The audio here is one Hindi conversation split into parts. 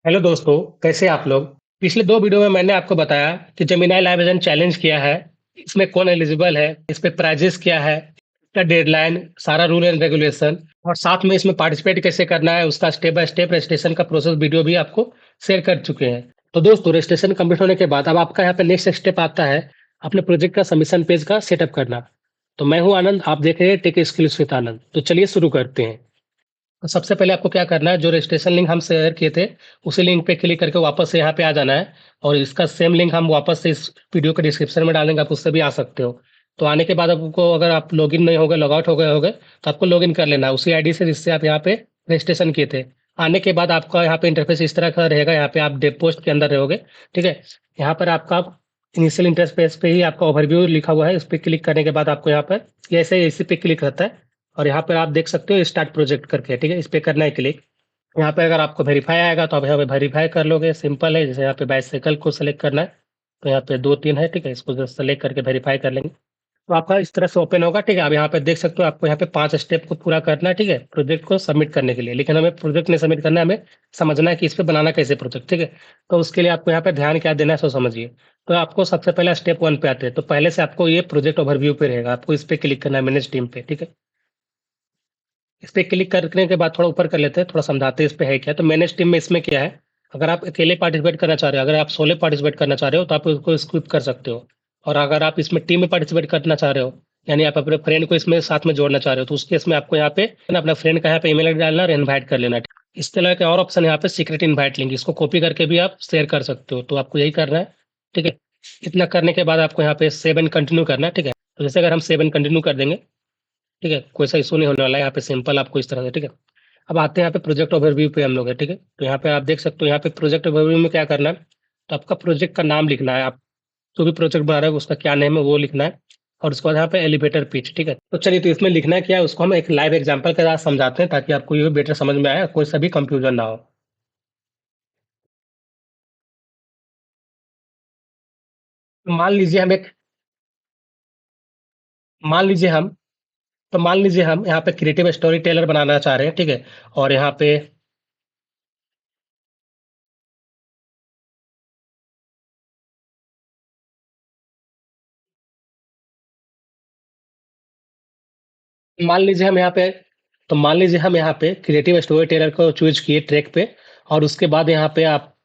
हेलो दोस्तों, कैसे आप लोग? पिछले 2 वीडियो में मैंने आपको बताया कि जेमिनी लाइव एजेंट चैलेंज क्या है, इसमें कौन एलिजिबल है, इस पे प्राइजेस क्या है, इसका डेडलाइन, सारा रूल एंड रेगुलेशन और साथ में इसमें पार्टिसिपेट कैसे करना है, उसका स्टेप बाय स्टेप रजिस्ट्रेशन का प्रोसेस वीडियो भी आपको शेयर कर चुके हैं। तो दोस्तों, रजिस्ट्रेशन कंप्लीट होने के बाद अब आपका यहाँ पे नेक्स्ट स्टेप आता है अपने प्रोजेक्ट का सबमिशन पेज का सेटअप करना। तो मैं हूँ आनंद, आप देख रहे हैं टेक स्किल्स विद आनंद। तो चलिए शुरू करते हैं। तो सबसे पहले आपको क्या करना है, जो रजिस्ट्रेशन लिंक हम शेयर किए थे, उसी लिंक पे क्लिक करके वापस से यहाँ पे आ जाना है और इसका सेम लिंक हम वापस से इस वीडियो के डिस्क्रिप्शन में डालेंगे, आप उससे भी आ सकते हो। तो आने के बाद आपको, अगर आप लॉगिन नहीं हो गए, लॉग आउट हो गए होगे, तो आपको लॉगिन कर लेना है उसी आईडी से जिससे आप यहाँ पे रजिस्ट्रेशन किए थे। आने के बाद आपका यहाँ पे इंटरफेस इस तरह का रहेगा, यहाँ पे आप डेप पोस्ट के अंदर रहोगे, ठीक है। यहाँ पर आपका इनिशियल इंटरफेस पे ही आपका ओवरव्यू लिखा हुआ है, इस पे क्लिक करने के बाद आपको यहाँ पर ऐसे इसी पे क्लिक रहता है और यहाँ पर आप देख सकते हो स्टार्ट प्रोजेक्ट करके, ठीक है, इस पे करना है क्लिक। यहाँ पे अगर आपको वेरीफाई आएगा तो आप यहाँ पे वेरीफाई कर लोगे, सिंपल है। जैसे यहाँ पे बाइसाइकिल को सेलेक्ट करना है, तो यहाँ पे 2-3 है, ठीक है, इसको जस्ट सेलेक्ट करके वेरीफाई कर लेंगे। तो आपका इस तरह से ओपन होगा, ठीक है। आप यहाँ पे देख सकते हो, आपको यहाँ पे 5 स्टेप को पूरा करना है, ठीक है, प्रोजेक्ट को सबमिट करने के लिए। लेकिन हमें प्रोजेक्ट नहीं सबमिट करना है, हमें समझना है कि इस पे बनाना कैसे प्रोजेक्ट, ठीक है। तो उसके लिए आपको यहाँ पे ध्यान क्या देना है, सो समझिए। तो आपको सबसे पहले स्टेप 1 पे आते हैं, तो पहले से आपको ये प्रोजेक्ट ओवरव्यू पे रहेगा, आपको इस पे क्लिक करना है, मैनेज टीम पे, ठीक है। इस पे क्लिक करने के बाद थोड़ा ऊपर कर लेते हैं, थोड़ा समझाते हैं इस पे है क्या। तो मैनेज टीम में इसमें क्या है, अगर आप अकेले पार्टिसिपेट करना चाह रहे हो, अगर आप सोलो पार्टिसिपेट करना चाह रहे हो, तो आप उसको स्किप कर सकते हो। और अगर आप इसमें टीम में पार्टिसिपेट करना चाह रहे हो, यानी आप अपने फ्रेंड को इसमें साथ में जोड़ना चाह रहे हो, तो उस केस में आपको यहाँ पे अपना फ्रेंड का यहाँ पे ईमेल आईडी डालना और इन्वाइट कर लेना। इसके अलावा एक और ऑप्शन यहाँ पे सीक्रेट इन्वाइट लिंक, इसको कॉपी करके भी आप शेयर कर सकते हो। तो आपको यही करना है, ठीक है। इतना करने के बाद आपको यहाँ पे सेव एंड कंटिन्यू करना है, ठीक है। तो जैसे अगर हम सेव एंड कंटिन्यू कर देंगे, ठीक है, कोई सा इशू नहीं होने वाला है यहाँ पे, सिंपल आपको इस तरह से, ठीक है। अब आते हैं यहाँ पे प्रोजेक्ट ओवरव्यू पे हम लोग है, ठीक है। तो यहाँ पे आप देख सकते हो, यहाँ पे प्रोजेक्ट ओवरव्यू में क्या करना है, तो आपका प्रोजेक्ट का नाम लिखना है, आप जो भी प्रोजेक्ट बना रहे हो उसका क्या नेम है वो लिखना है। और उसके बाद यहाँ पे एलिवेटर पिच, ठीक है। तो चलिए, तो इसमें लिखना है क्या है, उसको हम एक लाइव एग्जाम्पल के साथ समझाते हैं ताकि आपको ये बेटर समझ में आए, कोई सा भी कंफ्यूजन ना हो। तो मान लीजिए हम मान लीजिए हम यहाँ पे क्रिएटिव स्टोरी टेलर बनाना चाह रहे हैं, ठीक है। और यहाँ पे मान लीजिए हम यहाँ पे क्रिएटिव स्टोरी टेलर को चूज किए ट्रैक पे। और उसके बाद यहाँ पे आप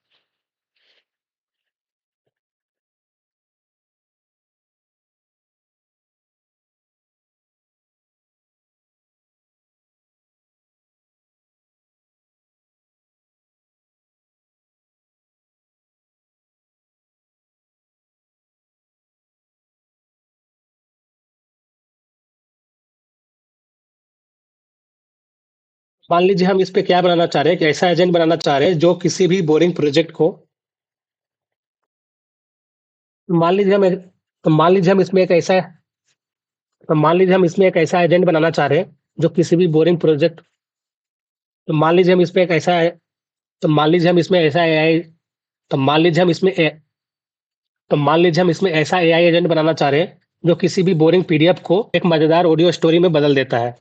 मान लीजिए हम इस पे क्या बनाना चाह रहे हैं कि ऐसा एजेंट बनाना चाह रहे हैं जो किसी भी बोरिंग प्रोजेक्ट को, मान लीजिए हम एक- तो मान लीजिए हम इसमें एक ऐसा तो मान लीजिए हम इसमें एक ऐसा एजेंट बनाना चाह रहे हैं जो किसी भी बोरिंग प्रोजेक्ट तो मान लीजिए हम इसमें एक ऐसा तो मान लीजिए हम इसमें ऐसा एआई तो मान लीजिए हम इसमें ए, तो मान लीजिए हम इसमें ऐसा एआई एजेंट बनाना चाह रहे हैं जो किसी भी बोरिंग पीडीएफ को एक मजेदार ऑडियो स्टोरी में बदल देता है।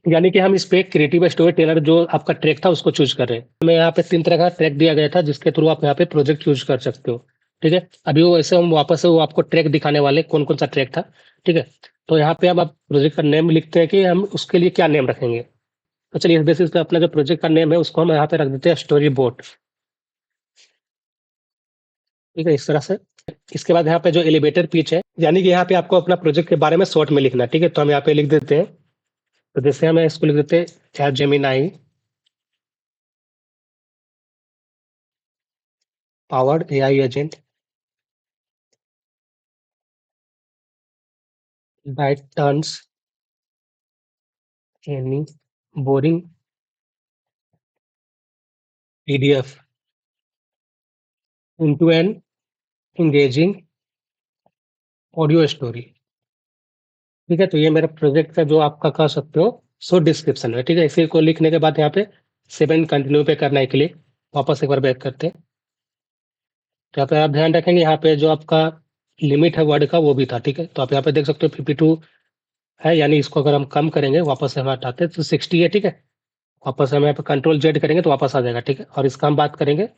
यानी कि हम इस पे क्रिएटिव स्टोरी टेलर जो आपका ट्रैक था उसको चूज कर रहे हैं। हमें यहाँ पे 3 तरह का ट्रैक दिया गया था जिसके थ्रू आप यहाँ पे प्रोजेक्ट चूज कर सकते हो, ठीक है। अभी वो ऐसे हम वापस से वो आपको ट्रैक दिखाने वाले कौन कौन सा ट्रैक था, ठीक है। तो यहाँ पे अब आप प्रोजेक्ट का नेम लिखते हैं कि हम उसके लिए क्या नेम रखेंगे। तो चलिए, इस बेसिस पे अपना जो प्रोजेक्ट का नेम है उसको हम यहाँ पे रख देते हैं स्टोरी बोट, ठीक है, इस तरह से। इसके बाद यहाँ पे जो एलिवेटर पिच है, यानी कि यहाँ पे आपको अपना प्रोजेक्ट के बारे में शॉर्ट में लिखना है, ठीक है। तो हम यहाँ पे लिख देते हैं, तो जैसे हम इसको लिख देते हैं Gemini powered AI agent that turns any boring PDF into an engaging audio story, ठीक है। तो ये मेरा प्रोजेक्ट का जो आपका कह सकते हो सो डिस्क्रिप्शन है, ठीक है। इसी को लिखने के बाद यहाँ पे सेव एंड कंटिन्यू पे करना है क्लिक। वापस एक बार बैक करते हैं। तो यहाँ पे आप ध्यान रखेंगे, यहाँ पे जो आपका लिमिट है वर्ड का वो भी था, ठीक है। तो आप यहाँ पे देख सकते हो 52 है, यानी इसको अगर हम कम करेंगे, वापस से हम हटाते हैं तो 60 है, ठीक है। वापस हम यहाँ पे कंट्रोल जेड करेंगे तो वापस आ जाएगा, ठीक है। और इसका हम बात करेंगे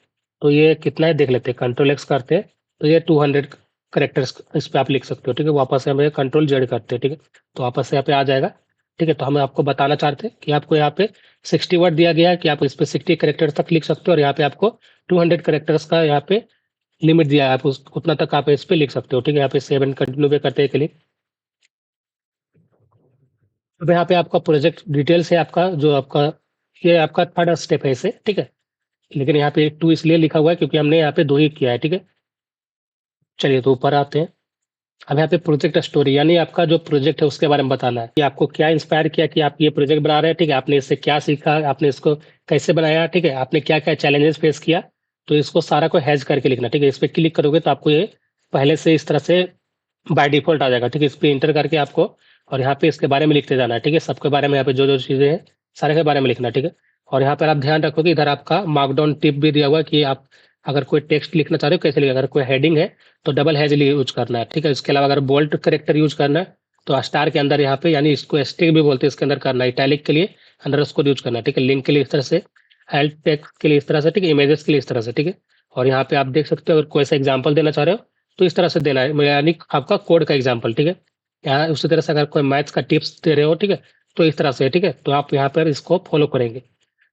तो ये कितना है देख लेते हैं, कंट्रोल एक्स करते हैं तो ये 200 करेक्टर्स इस पे आप लिख सकते हो, ठीक है। वापस से हमें कंट्रोल जेड करते हैं, ठीक है, तो वापस से यहाँ पे आ जाएगा, ठीक है। तो हम आपको बताना चाहते हैं कि आपको यहाँ पे 60 वर्ड दिया गया है कि आप इस पे 60 करेक्टर्स तक लिख सकते हो, और यहाँ पे आपको 200 करेक्टर्स का यहाँ पे लिमिट दिया है, आप उतना तक आप इस पे लिख सकते हो, ठीक है। यहाँ पे सेव एंड कंटिन्यू पे करते हैं क्लिक। अब यहाँ पे आपका प्रोजेक्ट डिटेल्स है, आपका जो आपका ये आपका थर्ड स्टेप है इसे, ठीक है। लेकिन यहाँ पे 2 इसलिए लिखा हुआ है क्योंकि हमने यहाँ पे 2 ही किया है, ठीक है। चलिए तो ऊपर आते हैं। अब यहाँ पे प्रोजेक्ट स्टोरी यानी आपका जो प्रोजेक्ट है उसके बारे में बताना है कि आपको क्या इंस्पायर किया कि आप ये प्रोजेक्ट बना रहे हैं, ठीक है। आपने इससे क्या सीखा, आपने इसको कैसे बनाया, ठीक है। आपने क्या क्या चैलेंजेस फेस किया, तो इसको सारा को हैज करके लिखना, ठीक है। इस पे क्लिक करोगे तो आपको ये पहले से इस तरह से बाय डिफॉल्ट आ जाएगा, ठीक है। इस पे इंटर करके आपको और यहाँ पे इसके बारे में लिखते जाना है, ठीक है। सबके बारे में यहाँ पे जो जो चीजें हैं सारे के बारे में लिखना, ठीक है। और यहाँ पर आप ध्यान रखोगे इधर आपका मार्कडाउन टिप भी दिया हुआ है कि आप अगर कोई टेक्स्ट लिखना चाह रहे हो कैसे लिखें, अगर कोई हेडिंग है तो डबल हैज यूज करना है, ठीक है। इसके अलावा अगर बोल्ड करेक्टर यूज करना है तो स्टार के अंदर यहाँ पे यानी इसको एस्टेरिक भी बोलते हैं, इसके अंदर करना है। इटैलिक के लिए अंडर स्कोर यूज करना है, ठीक है। लिंक के लिए इस तरह से, हेल्प टेक्स्ट के लिए इस तरह से, ठीक है। इमेजेस के लिए इस तरह से, ठीक है। और यहाँ पे आप देख सकते हो अगर कोई सा एग्जाम्पल देना चाह रहे हो तो इस तरह से देना है, यानी आपका कोड का एग्जाम्पल, ठीक है। यहाँ उसी तरह से अगर कोई मैथ्स का टिप्स दे रहे हो, ठीक है, तो इस तरह से, ठीक है। तो आप यहाँ पर इसको फॉलो करेंगे।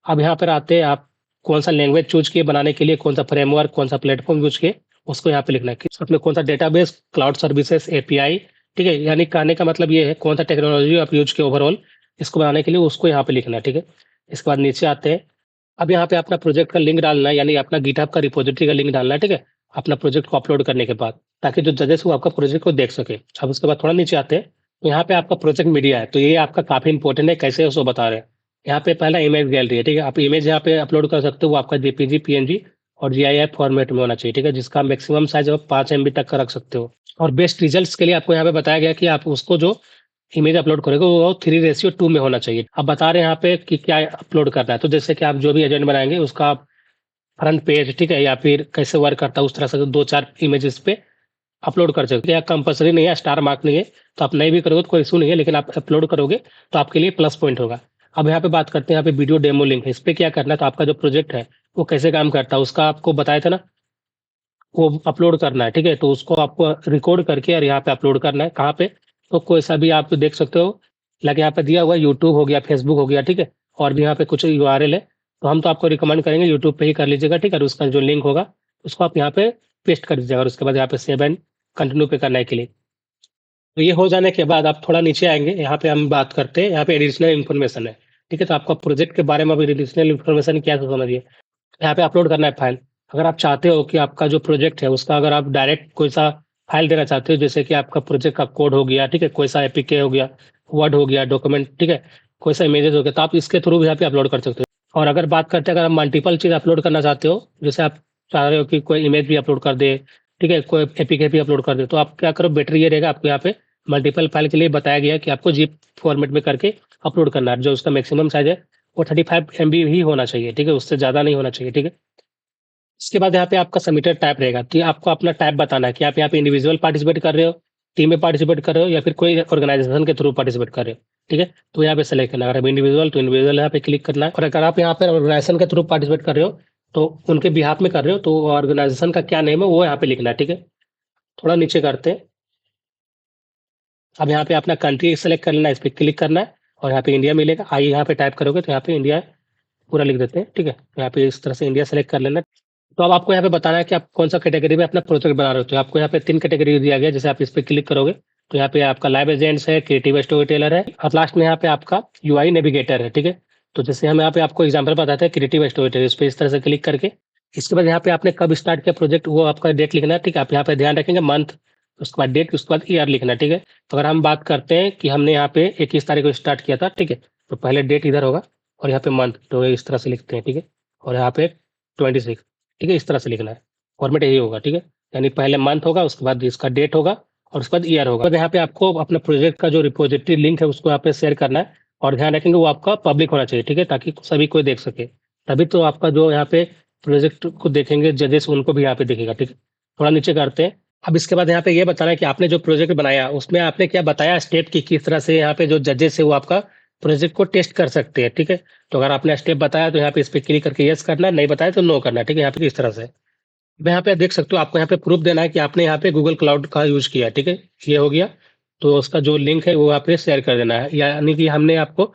अब यहाँ पर आते हैं आप कौन सा लैंग्वेज चूज किए बनाने के लिए, कौन सा फ्रेमवर्क, कौन सा प्लेटफॉर्म यूज किए, उसको यहाँ पे लिखना है कि उसमें कौन सा डेटाबेस, क्लाउड सर्विसेज, एपीआई, ठीक है। यानी कहने का मतलब ये है कौन सा टेक्नोलॉजी आप यूज किए ओवरऑल इसको बनाने के लिए, उसको यहाँ पे लिखना है, ठीक है। इसके बाद नीचे आते हैं। अब यहाँ पे अपना प्रोजेक्ट का लिंक डालना है, यानी अपना गिटहब का रिपोजिटरी का लिंक डालना है, ठीक है। अपना प्रोजेक्ट को अपलोड करने के बाद, ताकि जो जजेस वो आपका प्रोजेक्ट को देख सके। अब उसके बाद थोड़ा नीचे आते हैं तो यहाँ पे आपका प्रोजेक्ट मीडिया है, तो ये आपका काफी इंपॉर्टेंट है, कैसे है उसको बता रहे हैं। यहाँ पे पहला इमेज गैलरी है, ठीक है। आप इमेज यहाँ पे अपलोड कर सकते हो, वो आपका जेपीजी, पीएनजी और जीआईएफ फॉर्मेट में होना चाहिए, ठीक है, जिसका मैक्सिमम साइज आप 5 MB तक का रख सकते हो। और बेस्ट रिजल्ट्स के लिए आपको यहाँ पे बताया गया कि आप उसको जो इमेज अपलोड करोगे वो 3:2 में होना चाहिए। अब बता रहे हैं यहाँ पे कि क्या अपलोड करना है, तो जैसे कि आप जो भी एजेंट बनाएंगे उसका फ्रंट पेज, ठीक है, या फिर कैसे वर्क करता है उस तरह से 2-4 इमेजेस पे अपलोड कर सकते हैं। कंपलसरी नहीं है, स्टार मार्क नहीं है, तो आप नहीं भी करोगे तो कोई इशू नहीं है, लेकिन आप अपलोड करोगे तो आपके लिए प्लस पॉइंट होगा। अब यहाँ पे बात करते हैं, यहाँ पे वीडियो डेमो लिंक है, इस पे क्या करना है, तो आपका जो प्रोजेक्ट है वो कैसे काम करता है उसका आपको बताया था ना, वो अपलोड करना है, ठीक है। तो उसको आपको रिकॉर्ड करके और यहाँ पे अपलोड करना है, कहाँ पे, तो कोई सा भी आप देख सकते हो, लाइक यहाँ पे दिया हुआ यूट्यूब हो गया, फेसबुक हो गया, ठीक है। और भी यहाँ पे कुछ यूआरएल है, तो हम तो आपको रिकमेंड करेंगे यूट्यूब पे ही कर लीजिएगा, ठीक है। और उसका जो लिंक होगा उसको आप यहाँ पे पेस्ट कर दीजिएगा, और उसके बाद यहाँ पे सेव एंड कंटिन्यू पे करने के लिए। तो ये हो जाने के बाद आप थोड़ा नीचे आएंगे, यहाँ पे हम बात करते हैं, यहाँ पे एडिशनल इन्फॉर्मेशन है, ठीक है। तो आपका प्रोजेक्ट के बारे में अभी एडिशनल इन्फॉर्मेशन क्या है तो समझिए। यहाँ पे अपलोड करना है फाइल। अगर आप चाहते हो कि आपका जो प्रोजेक्ट है उसका अगर आप डायरेक्ट कोई सा फाइल देना चाहते हो, जैसे कि आपका प्रोजेक्ट का कोड हो गया, ठीक है, कोई सा एपीके हो गया, वर्ड हो गया, डॉक्यूमेंट, ठीक है, कोई सा इमेजेस हो गया, तो आप इसके थ्रू भी यहाँ पे अपलोड कर सकते हो। और अगर बात करते हैं अगर आप मल्टीपल चीज अपलोड करना चाहते हो, जैसे आप चाह रहे हो कि कोई इमेज भी अपलोड कर दे, ठीक है, कोई एपीके भी अपलोड कर दे, तो आप क्या करो, बेटर ये रहेगा, आपको यहाँ पे मल्टीपल फाइल के लिए बताया गया है कि आपको जीप फॉर्मेट में करके अपलोड करना है। जो उसका मैक्सिमम साइज है वो 35 MB ही होना चाहिए, ठीक है, उससे ज्यादा नहीं होना चाहिए, ठीक है। इसके बाद यहाँ पे आपका सबमिटेड टाइप रहेगा कि आपको अपना टाइप बताना है कि आप यहाँ पे इंडिविजुअल पार्टिसिपेट कर रहे हो, टीम में पार्टिसिपेट कर रहे हो, या फिर कोई ऑर्गेनाइजेशन के थ्रू पार्टिसिपेट कर रहे हो, ठीक है। तो यहाँ पे सेलेक्ट करना है, अगर इंडिविजुअल तो इंडिविजुअल यहाँ पे क्लिक करना है, और अगर आप यहाँ पे ऑर्गेनाइजेशन के थ्रू पार्टिसिपेट कर रहे हो तो उनके बिहाफ में कर रहे हो तो ऑर्गेनाइजेशन का क्या नेम है वो यहाँ पे लिखना है, ठीक है। थोड़ा नीचे करते हैं। अब यहाँ पे अपना कंट्री सेलेक्ट कर लेना है, इस पर क्लिक करना है और यहाँ पे इंडिया मिलेगा। आई यहाँ पे टाइप करोगे तो यहाँ पे इंडिया पूरा लिख देते हैं, ठीक है। यहाँ पे इस तरह से इंडिया सेलेक्ट कर लेना। तो अब आपको यहाँ पे बताना है कि आप कौन सा कैटेगरी में अपना प्रोजेक्ट बना रहे हो, तो आपको यहाँ पे 3 कैटेगरी दिया गया है। जैसे आप इस पे क्लिक करोगे तो यहाँ पे आपका लाइव एजेंट्स है, क्रिएटिव स्टोरी टेलर है, और लास्ट में यहाँ पे आपका यूआई नेविगेटर है, ठीक है। तो जैसे हम यहाँ पे आपको एग्जांपल बताते हैं क्रिएटिव स्टोरी टेलर, इस पे इस तरह से क्लिक करके इसके बाद यहाँ पे आपने कब स्टार्ट किया प्रोजेक्ट वो आपका डेट लिखना है, ठीक है। आप यहाँ पे ध्यान रखेंगे मंथ, उसके बाद डेट, उसके बाद ईयर लिखना है, ठीक है। तो अगर हम बात करते हैं कि हमने यहाँ पे 21 तारीख को स्टार्ट किया था, ठीक है, तो पहले डेट इधर होगा और यहाँ पे मंथ तो इस तरह से लिखते हैं, ठीक है। और यहाँ पे 26, ठीक है, इस तरह से लिखना है। फॉर्मेट यही होगा, ठीक है। यानी पहले मंथ होगा, उसके बाद इसका डेट होगा और उसके बाद ईयर होगा। यहाँ पे आपको अपना प्रोजेक्ट का जो रिपोजिटरी लिंक है उसको यहाँ पे शेयर करना है, और ध्यान रखेंगे वो आपका पब्लिक होना चाहिए, ठीक है, ताकि सभी कोई देख सके। तभी तो आपका जो यहाँ पे प्रोजेक्ट को देखेंगे जजेस उनको भी यहाँ पे दिखेगा, ठीक है। थोड़ा नीचे करते हैं। अब इसके बाद यहाँ पे ये बताना है कि आपने जो प्रोजेक्ट बनाया उसमें आपने क्या बताया स्टेप की किस तरह से यहाँ पे जो जजेस है वो आपका प्रोजेक्ट को टेस्ट कर सकते हैं, ठीक है? तो अगर आपने स्टेप बताया तो यहाँ पे इस पे क्लिक करके येस करना है, नहीं बताया तो नो करना है, ठीक है? यहाँ पे इस तरह से। अब यहाँ पे देख सकते हो, आपको यहाँ पे प्रूफ देना है कि आपने यहाँ पे गूगल क्लाउड का यूज़ किया, ठीक है? ये हो गया, तो उसका जो लिंक है वो यहाँ पे शेयर कर देना है। यानी कि हमने आपको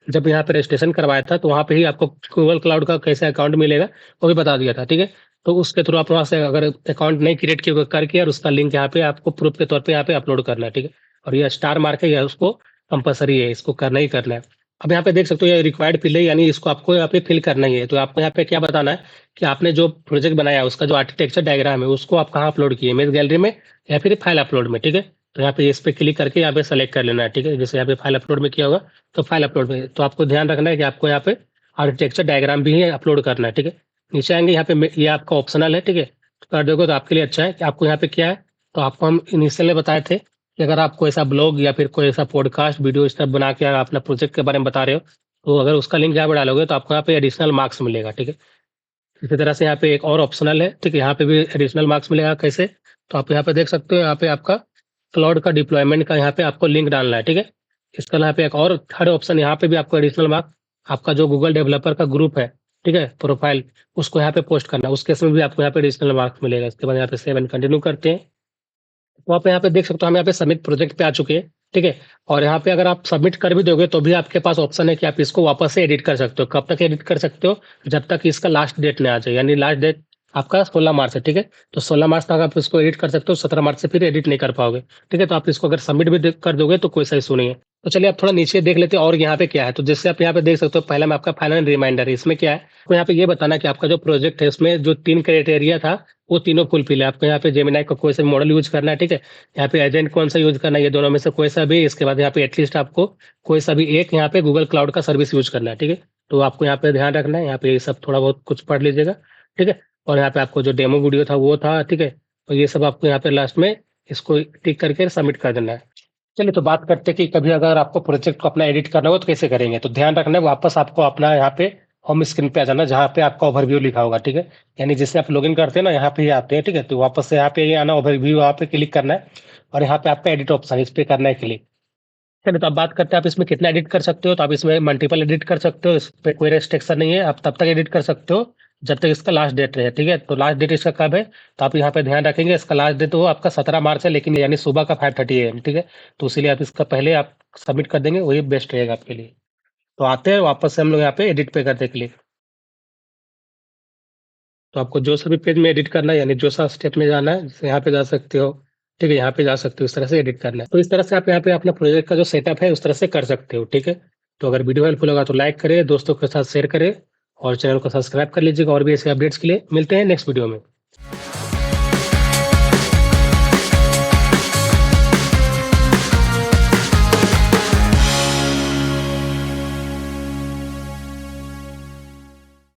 जब यहाँ पे रजिस्ट्रेशन करवाया था, तो वहाँ पे ही आपको गूगल क्लाउड का कैसे अकाउंट मिलेगा, वो भी बता दिया था, ठीक है? तो उसके थ्रू आप वहाँ से अगर अकाउंट नहीं क्रिएट किए करके और उसका लिंक यहाँ पे आपको प्रूफ के तौर पे यहाँ पे अपलोड करना है, ठीक है? और ये स्टार मार्क है, ये उसको कंपल्सरी है, इसको करना ही करना है। अब यहाँ पे देख सकते हो ये रिक्वायर्ड फ़ील्ड है, यानी इसको आपको यहाँ पे फिल करना ही है। तो आपको यहाँ पे क्या बताना है कि आपने जो प्रोजेक्ट बनाया है, उसका जो आर्किटेक्चर डायग्राम है, उसको आप कहाँ अपलोड किए? इमेज गैलरी में या फिर फाइल अपलोड में, ठीक है? तो यहाँ पे इस पे क्लिक करके यहाँ पे सेलेक्ट कर लेना है, ठीक है? जैसे यहाँ पे फाइल अपलोड में किया होगा, तो फाइल अपलोड में। तो आपको ध्यान रखना है कि आपको यहाँ पे आर्किटेक्चर डायग्राम भी अपलोड करना है, ठीक है? नीचे आएँगे, यहाँ पे ये आपका ऑप्शनल है, ठीक है? कर दोगे तो आपके लिए अच्छा है कि आपको यहाँ पे क्या है, तो आपको हम इनिशियल में बताए थे कि अगर आपको ऐसा ब्लॉग या फिर कोई ऐसा पॉडकास्ट, वीडियो इस तरह बना के अगर अपना प्रोजेक्ट के बारे में बता रहे हो, तो अगर उसका लिंक यहाँ पे डालोगे तो आपको यहाँ पे एडिशनल मार्क्स मिलेगा, ठीक है? इसी तरह से यहाँ पे एक और ऑप्शनल है, ठीक है? यहाँ पे भी एडिशनल मार्क्स मिलेगा, कैसे? तो आप यहाँ पे देख सकते हो, यहाँ पे आपका क्लाउड का डिप्लॉयमेंट का यहाँ पे आपको लिंक डालना है, ठीक है? इसका यहाँ पे एक और थर्ड ऑप्शन, यहाँ पे भी आपको एडिशनल मार्क, आपका जो गूगल डेवलपर का ग्रुप है, ठीक है? प्रोफाइल, उसको यहाँ पे पोस्ट करना है, उस केस में भी आपको यहाँ पे एडिशनल मार्क्स मिलेगा। इसके बाद यहाँ पे सेव एंड कंटिन्यू करते हैं। तो आप यहाँ पे देख सकते हो, हम यहाँ पे सबमिट प्रोजेक्ट पे आ चुके हैं, ठीक है? और यहाँ पे अगर आप सबमिट कर भी दोगे तो भी आपके पास ऑप्शन है कि आप इसको वापस से एडिट कर सकते हो। कब तक एडिट कर सकते हो? जब तक इसका लास्ट डेट ना आ जाए, यानी लास्ट डेट आपका 16 मार्च है, ठीक है? तो 16 मार्च तक आप इसको एडिट कर सकते हो, 17 मार्च से फिर एडिट नहीं कर पाओगे, ठीक है? तो आप इसको अगर सबमिट भी कर दोगे तो कोई सा इशू नहीं है। तो चलिए आप थोड़ा नीचे देख लेते हैं और यहाँ पे क्या है। तो जैसे आप यहाँ पे देख सकते हो, पहला में आपका फाइनल रिमाइंडर है। इसमें क्या है, तो यहाँ पे ये बताना है कि आपका जो प्रोजेक्ट है उसमें जो 3 क्राइटेरिया था, वो तीनों फुलफिल है। आपको यहाँ पे जेमिनी का कोई सा मॉडल यूज़ करना है, ठीक है? यहाँ पे एजेंट कौन सा यूज़ करना है, ये दोनों में से कोई सा भी। इसके बाद यहाँ पे एटलीस्ट आपको कोई सा भी एक यहाँ पे गूगल क्लाउड का सर्विस यूज़ करना है, ठीक है? तो आपको यहाँ पे ध्यान रखना है, यहाँ पे ये सब थोड़ा बहुत कुछ पढ़ लीजिएगा, ठीक है? और यहाँ पे आपको जो डेमो वीडियो था वो था, ठीक है? तो ये सब आपको यहाँ पे लास्ट में इसको टिक करके सबमिट कर देना है। चलिए तो बात करते हैं कि कभी अगर आपको प्रोजेक्ट को अपना एडिट करना हो तो कैसे करेंगे? तो ध्यान रखना है, वापस आपको अपना यहाँ पे होम स्क्रीन पे आ जाना, जहाँ पे आपका ओवरव्यू लिखा होगा, ठीक है? यानी जिससे आप लॉगिन करते हैं ना, यहाँ पे ही आते हैं, ठीक है? तो वापस से यहाँ पे ये आना, ओवरव्यू यहाँ पे क्लिक करना है और यहाँ पे आपका एडिट ऑप्शन, इस पे करना है क्लिक। चलिए तो अब बात करते हैं आप इसमें कितना एडिट कर सकते हो। तो आप इसमें मल्टीपल एडिट कर सकते हो, इस पे कोई रेस्ट्रिक्शन नहीं है। आप तब तक एडिट कर सकते हो जब तक इसका लास्ट डेट रहे, ठीक है? तो लास्ट डेट इसका कब है? तो आप यहाँ पे ध्यान रखेंगे, इसका लास्ट डेट वो आपका 17 मार्च है, लेकिन यानी सुबह का 5:30 AM, ठीक है? तो इसीलिए आप इसका पहले आप सबमिट कर देंगे, वही बेस्ट रहेगा आपके लिए। तो आते हैं वापस से हम लोग यहाँ पे एडिट पे करते हैं क्लिक। तो आपको जो सा भी पेज में एडिट करना है, यानी जो सा स्टेप में जाना है, जैसे यहाँ पे जा सकते हो, ठीक है? यहाँ पे जा सकते हो, इस तरह से एडिट करना है। तो इस तरह से आप यहाँ पे अपना प्रोजेक्ट का जो सेटअप है, उस तरह से कर सकते हो, ठीक है? तो अगर वीडियो हेल्पफुल होगा तो लाइक करें, दोस्तों के साथ शेयर करें और चैनल को सब्सक्राइब कर लीजिएगा। और भी ऐसे अपडेट्स के लिए मिलते हैं नेक्स्ट वीडियो में।